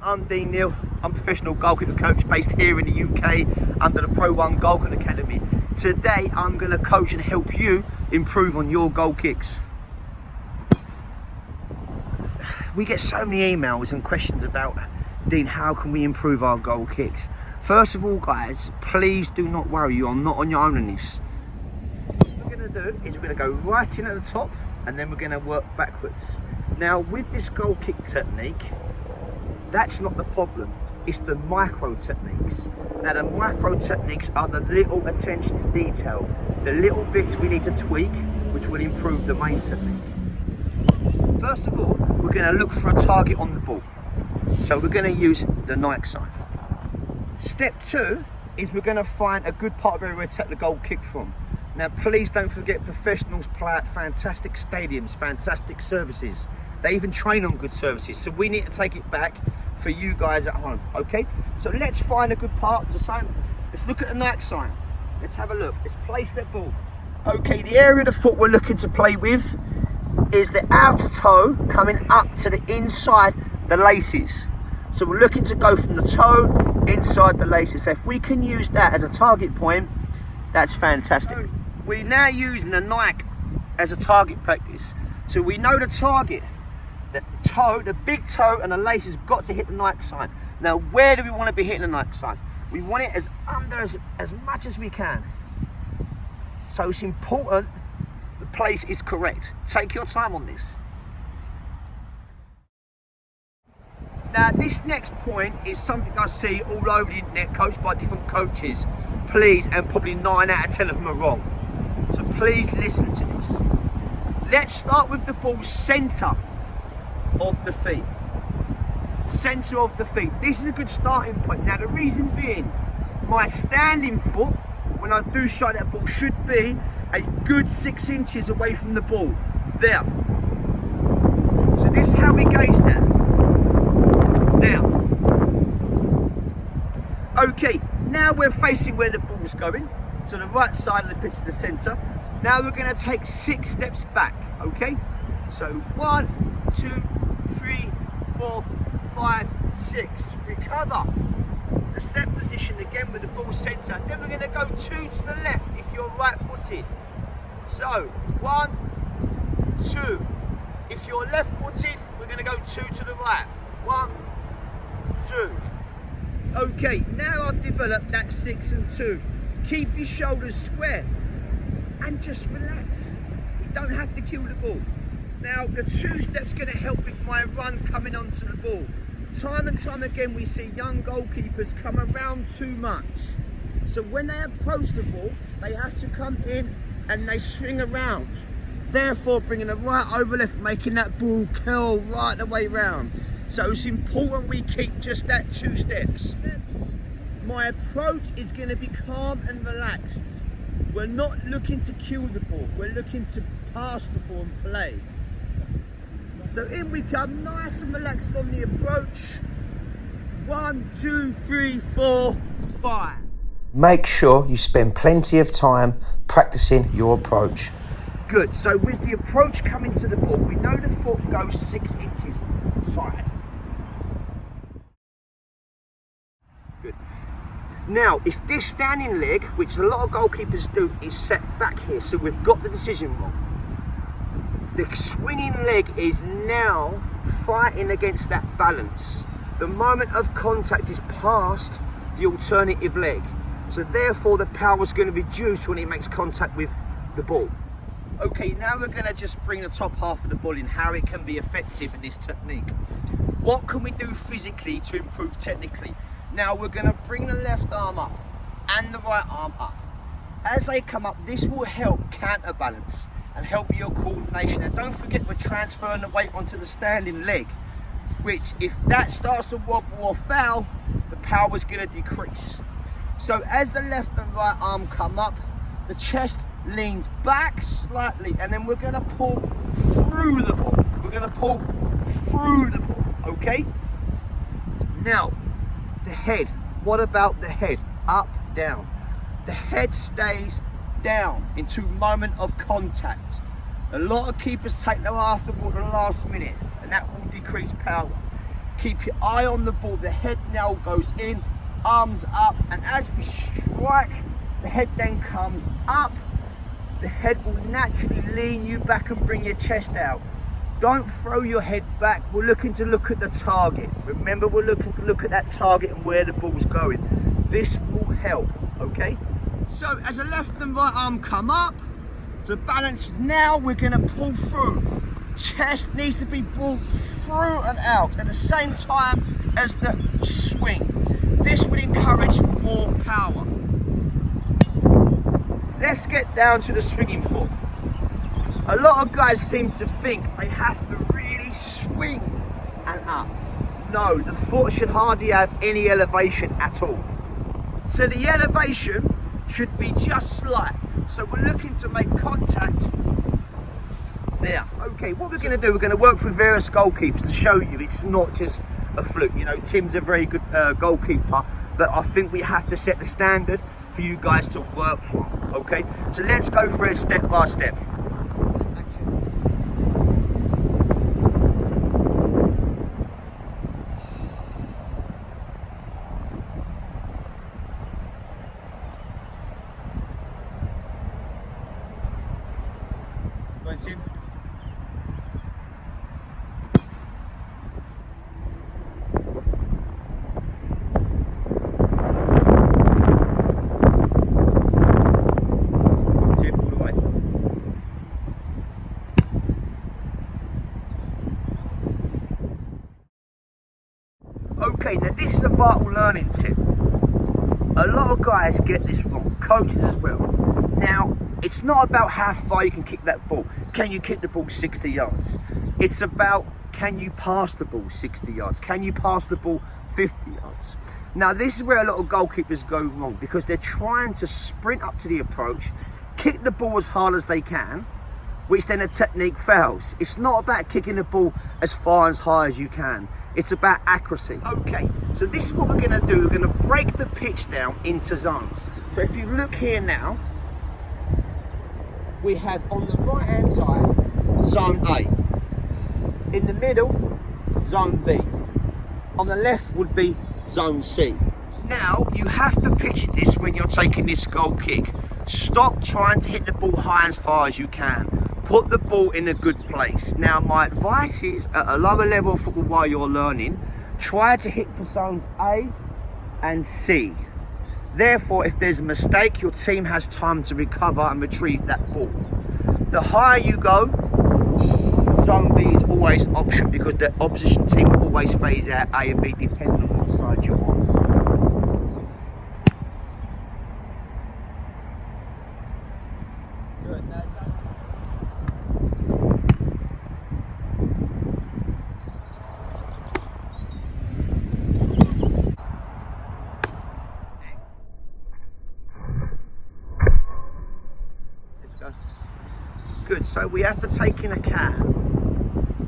I'm Dean Neal. I'm a professional goalkeeper coach based here in the UK under the Pro-1 Goalkeeping Academy. Today I'm going to coach and help you improve on your goal kicks. We get so many emails and questions about, Dean, how can we improve our goal kicks? First of all, guys, please do not worry, you are not on your own in this. What we're going to do is we're going to go right in at the top and then we're going to work backwards. Now with this goal kick technique, that's not the problem, it's the micro techniques. Now the micro techniques are the little attention to detail, the little bits we need to tweak, which will improve the main technique. First of all, we're going to look for a target on the ball. So we're going to use the Nike sign. Step two is we're going to find a good part of where we take the goal kick from. Now please don't forget, professionals play at fantastic stadiums, fantastic services. They even train on good services, so we need to take it back for you guys at home, okay? So let's find a good part to sign. Let's look at the Nike sign. Let's have a look. Let's place that ball. Okay, the area of the foot we're looking to play with is the outer toe coming up to the inside the laces. So we're looking to go from the toe inside the laces. So if we can use that as a target point, that's fantastic. So we're now using the Nike as a target practice. So we know the target. The toe, the big toe and the laces have got to hit the Nike sign. Now where do we want to be hitting the Nike sign? We want it as under as much as we can. So it's important the place is correct. Take your time on this. Now this next point is something I see all over the internet, coached by different coaches. Please, and probably 9 out of 10 of them are wrong. So please listen to this. Let's start with the ball centre of the feet. Centre of the feet. This is a good starting point. Now the reason being, my standing foot, when I do shot that ball, should be a good 6 inches away from the ball. There. So this is how we gauge that. Now. Okay, now we're facing where the ball's going, to the right side of the pitch, to the centre. Now we're going to take 6 steps back, okay? So 1, 2, 3, 4, 5, 6. Recover the set position again with the ball centre. Then we're going to go 2 to the left if you're right footed. So 1, 2. If you're left footed, we're going to go 2 to the right. 1, 2. Okay, now I've developed that 6 and 2. Keep your shoulders square and just relax. You don't have to kill the ball. Now the 2 steps going to help with my run coming onto the ball. Time and time again we see young goalkeepers come around too much. So when they approach the ball, they have to come in and they swing around. Therefore bringing the right over left, making that ball curl right the way round. So it's important we keep just that 2 steps. My approach is going to be calm and relaxed. We're not looking to kill the ball, we're looking to pass the ball and play. So in we come, nice and relaxed on the approach. 1, 2, 3, 4, 5. Make sure you spend plenty of time practicing your approach. Good, so with the approach coming to the ball, we know the foot goes 6 inches side. Good. Now, if this standing leg, which a lot of goalkeepers do, is set back here, so we've got the decision wrong. The swinging leg is now fighting against that balance. The moment of contact is past the alternative leg. So therefore the power is going to reduce when it makes contact with the ball. Okay, now we're going to just bring the top half of the ball in, how it can be effective in this technique. What can we do physically to improve technically? Now we're going to bring the left arm up and the right arm up. As they come up, this will help counterbalance and help your coordination. And don't forget, we're transferring the weight onto the standing leg, which if that starts to wobble or foul, the power is going to decrease. So as the left and right arm come up, the chest leans back slightly, and then we're going to pull through the ball. We're going to pull through the ball, okay? Now, the head. What about the head? Up, down. The head stays down into moment of contact. A lot of keepers take their after ball at the last minute, and that will decrease power. Keep your eye on the ball. The head now goes in, arms up, and as we strike, the head then comes up. The head will naturally lean you back and bring your chest out. Don't throw your head back. We're looking to look at the target. Remember, we're looking to look at that target and where the ball's going. This will help, okay? So as the left and right arm come up, to balance, now we're gonna pull through. Chest needs to be pulled through and out at the same time as the swing. This will encourage more power. Let's get down to the swinging foot. A lot of guys seem to think they have to really swing and up. No, the foot should hardly have any elevation at all. So the elevation should be just slight. So we're looking to make contact there. Okay, what we're going to do, we're going to work with various goalkeepers to show you it's not just a fluke. You know, Tim's a very good goalkeeper, but I think we have to set the standard for you guys to work from. Okay, so let's go through it step by step. Go on, Tim. Okay, now this is a vital learning tip. A lot of guys get this wrong, coaches as well. Now, it's not about how far you can kick that ball. Can you kick the ball 60 yards? It's about, can you pass the ball 60 yards? Can you pass the ball 50 yards? Now, this is where a lot of goalkeepers go wrong because they're trying to sprint up to the approach, kick the ball as hard as they can, which then the technique fails. It's not about kicking the ball as far and as high as you can. It's about accuracy. Okay, so this is what we're gonna do. We're gonna break the pitch down into zones. So if you look here now, we have on the right hand side, zone A. In the middle, zone B. On the left would be zone C. Now, you have to picture this when you're taking this goal kick. Stop trying to hit the ball high as far as you can. Put the ball in a good place. Now, my advice is, at a lower level of football while you're learning, try to hit for zones A and C. Therefore, if there's a mistake, your team has time to recover and retrieve that ball. The higher you go, zone B is always an option because the opposition team will always phase out A and B depending on what side you're on. Good, now done. Let's go. Good, so we have to take in account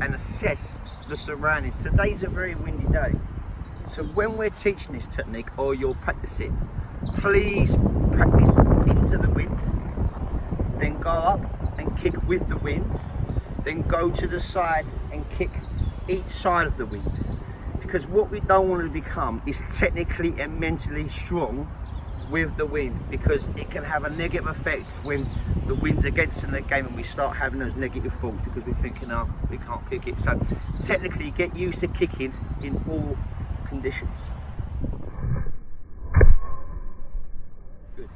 and assess the surroundings. Today's a very windy day. So when we're teaching this technique or you're practicing, please practice into the wind, then go up and kick with the wind, then go to the side and kick each side of the wind. Because what we don't want to become is technically and mentally strong with the wind, because it can have a negative effect when the wind's against in the game and we start having those negative thoughts because we're thinking, oh, we can't kick it. So technically get used to kicking in all conditions. Good.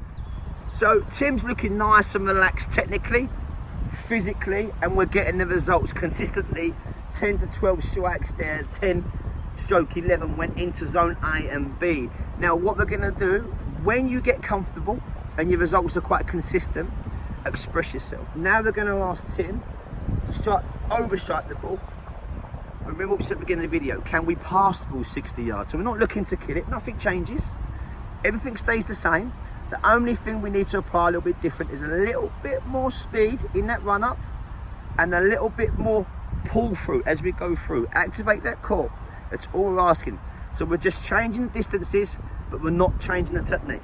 So Tim's looking nice and relaxed technically, physically, and we're getting the results consistently. 10 to 12 strikes there, 10 stroke 11 went into zone A and B. Now what we're gonna do, when you get comfortable and your results are quite consistent, express yourself. Now we're gonna ask Tim to overstrike the ball. Remember what we said at the beginning of the video, can we pass the ball 60 yards? So we're not looking to kill it, nothing changes. Everything stays the same. The only thing we need to apply a little bit different is a little bit more speed in that run up and a little bit more pull through as we go through. Activate that core, that's all we're asking. So we're just changing the distances, but we're not changing the technique.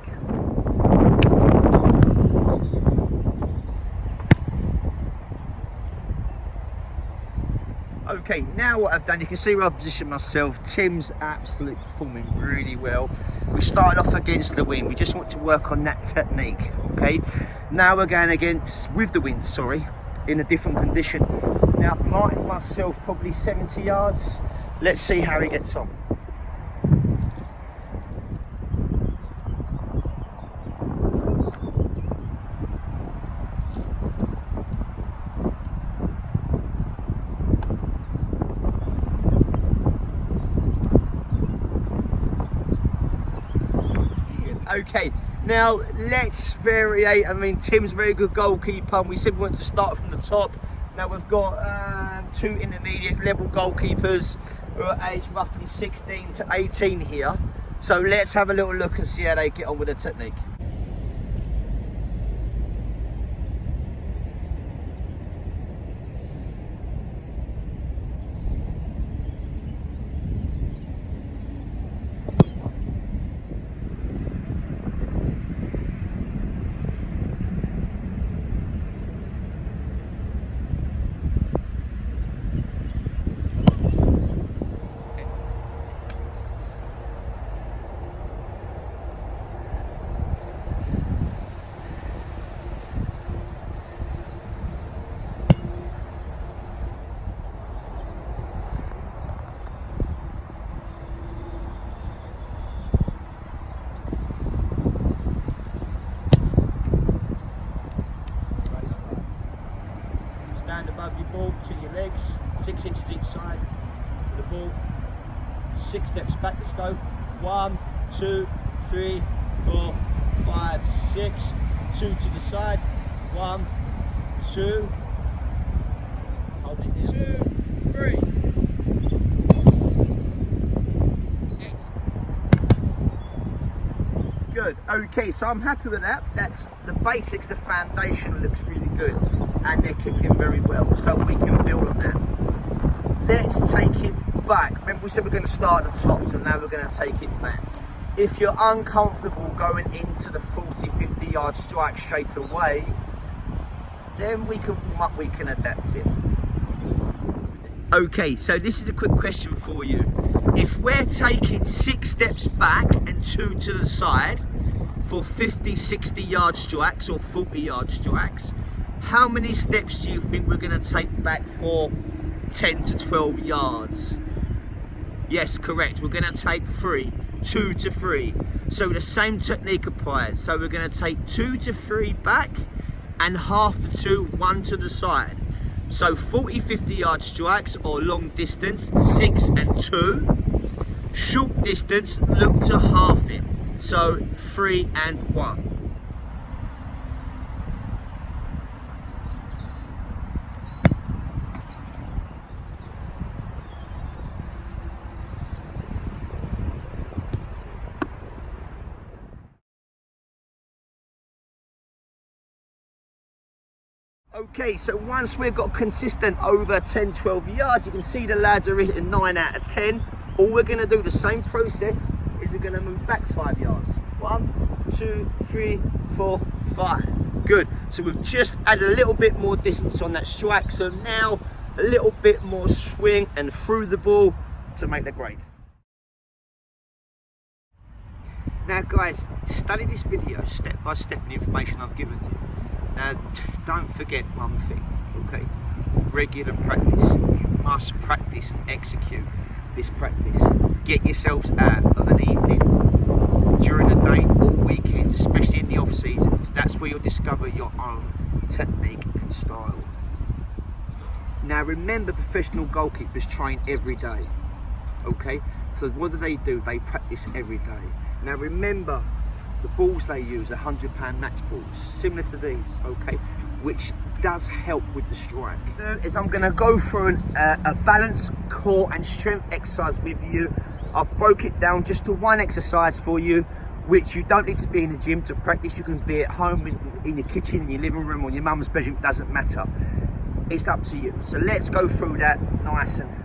Okay, now what I've done, you can see where I've positioned myself. Tim's absolutely performing really well. We started off against the wind. We just want to work on that technique, okay? Now we're going with the wind, sorry, in a different condition. Now planting myself probably 70 yards. Let's see how he gets on. Okay, now let's variate. I mean, Tim's a very good goalkeeper, and we said we want to start from the top. Now we've got 2 intermediate level goalkeepers who are aged roughly 16 to 18 here. So let's have a little look and see how they get on with the technique. Stand above your ball, between your legs, 6 inches each side with the ball. 6 steps back, let's go. 1, 2, 3, 4, 5, 6. 2 to the side. 1, 2. Hold it there. 2, 3. Good. Okay, so I'm happy with that. That's the basics, the foundation looks really good, and they're kicking very well, so we can build on that. Let's take it back. Remember we said we're going to start at the top, so now we're going to take it back. If you're uncomfortable going into the 40-50 yard strike straight away, then we can warm up, we can adapt it. Okay, so this is a quick question for you. If we're taking 6 steps back and 2 to the side for 50-60 yard strikes or 40 yard strikes, how many steps do you think we're going to take back for 10 to 12 yards? Yes, correct. We're going to take 3, 2 to 3. So the same technique applies. So we're going to take 2 to 3 back and half the 2, 1 to the side. So 40-50 yard strikes or long distance, 6 and 2. Short distance, look to half it. So 3 and 1. Okay, so once we've got consistent over 10-12 yards, you can see the lads are hitting 9 out of 10. All we're going to do, the same process, is we're going to move back 5 yards. 1, 2, 3, 4, 5. Good. So we've just added a little bit more distance on that strike. So now a little bit more swing and through the ball to make the grade. Now guys, study this video step by step in the information I've given you. Now, don't forget one thing, okay? Regular practice. You must practice and execute this practice. Get yourselves out of an evening, during the day, all weekends, especially in the off seasons. That's where you'll discover your own technique and style. Now, remember, professional goalkeepers train every day, okay? So what do? They practice every day. Now, remember, the balls they use are £100 match balls, similar to these, okay, which does help with the strike. Is I'm going to go through a balance, core and strength exercise with you. I've broke it down just to one exercise for you, which you don't need to be in the gym to practice. You can be at home, in your kitchen, in your living room or your mum's bedroom, it doesn't matter. It's up to you. So let's go through that nice and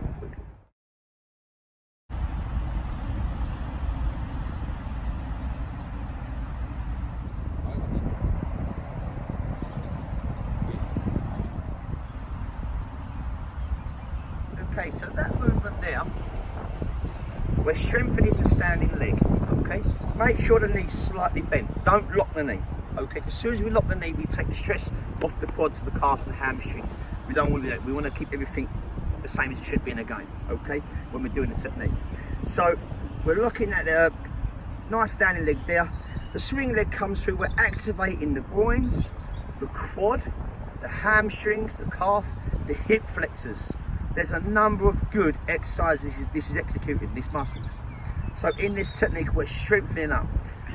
okay, Okay, so that movement there, we're strengthening the standing leg, okay? Make sure the knee's slightly bent. Don't lock the knee, okay? As soon as we lock the knee, we take the stress off the quads, the calves and the hamstrings. We don't want to do that. We want to keep everything the same as it should be in a game, okay? When we're doing the technique. So we're looking at a nice standing leg there. The swing leg comes through, we're activating the groins, the quad, the hamstrings, the calf, the hip flexors. There's a number of good exercises this is executing, these muscles. So in this technique, we're strengthening up.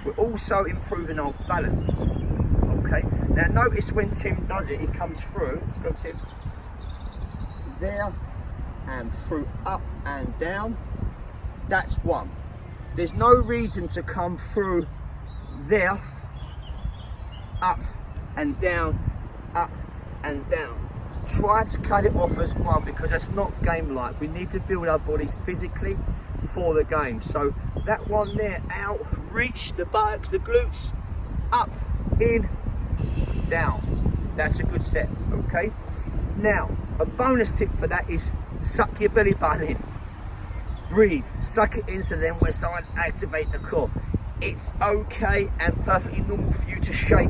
We're also improving our balance, okay? Now notice when Tim does it, he comes through, let's go Tim, there and through, up and down. That's one. There's no reason to come through there, up and down, up and down. Try to cut it off as one, because that's not game-like. We need to build our bodies physically for the game. So that one there, out, reach the buttocks, the glutes, up, in, down. That's a good set, okay? Now, a bonus tip for that is suck your belly button in. Breathe, suck it in, so then we're starting to activate the core. It's okay and perfectly normal for you to shake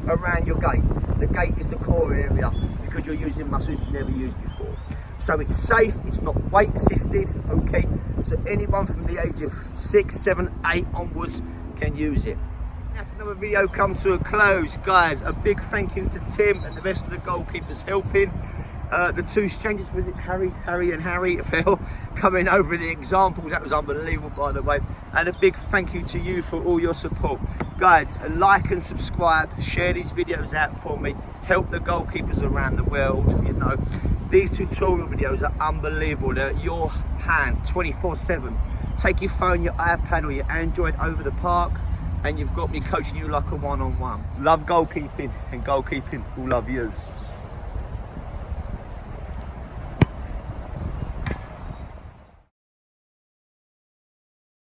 around your gate. The gate is the core area because you're using muscles you've never used before. So it's safe, it's not weight assisted, okay? So anyone from the age of 6, 7, 8 onwards can use it. That's another video come to a close. Guys, a big thank you to Tim and the rest of the goalkeepers helping. The two strangers, was it Harry and Harry, Phil, coming over the examples. That was unbelievable, by the way. And a big thank you to you for all your support. Guys, like and subscribe, share these videos out for me, help the goalkeepers around the world. You know, these tutorial videos are unbelievable. They're at your hand 24/7. Take your phone, your iPad or your Android over the park, and you've got me coaching you like a one-on-one. Love goalkeeping, and goalkeeping will love you.